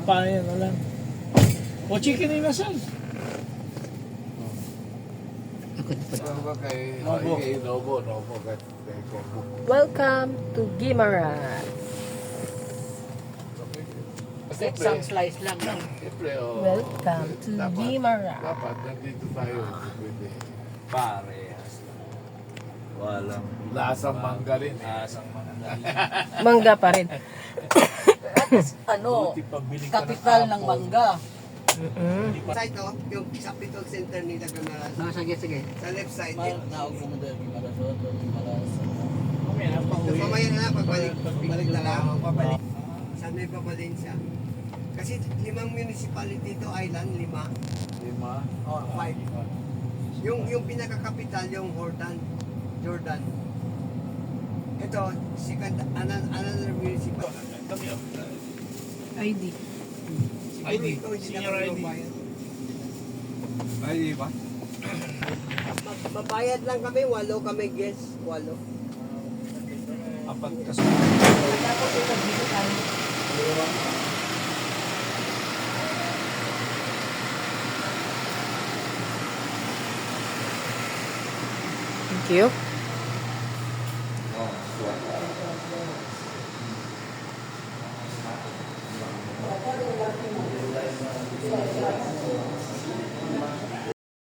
Paano na lang. O chicken na inasal. Nobo kay Nobo kay Welcome to Guimara. Isang slice lang. Siyempre, Welcome to Guimara. Dapat nandito tayo. Pwede. Parehas lang. Walang Lasang mangga rin. lasang mga Mangga pa rin. Ano, Buti pabili ka kapital ng apple. mangga. Side to, yung Capitol Center nila Guimaras. Sige. Sa left side, Naog mo dahil Gimarasot, Gimaras. Mamaya, pauwi. mamaya na lang, pagbalik na lang. Pabalik. Saan may Valencia? Kasi 5 municipality to, island, 5. 5. Oh, 5. Yung pinaka-capital, yung Jordan. Ito, second, another municipal. ID. ID, Ito, hindi senior na ID. bayad. Ay, ba? Mabayad lang kami, 8 kami guests, 8. Apat kasi. Thank you.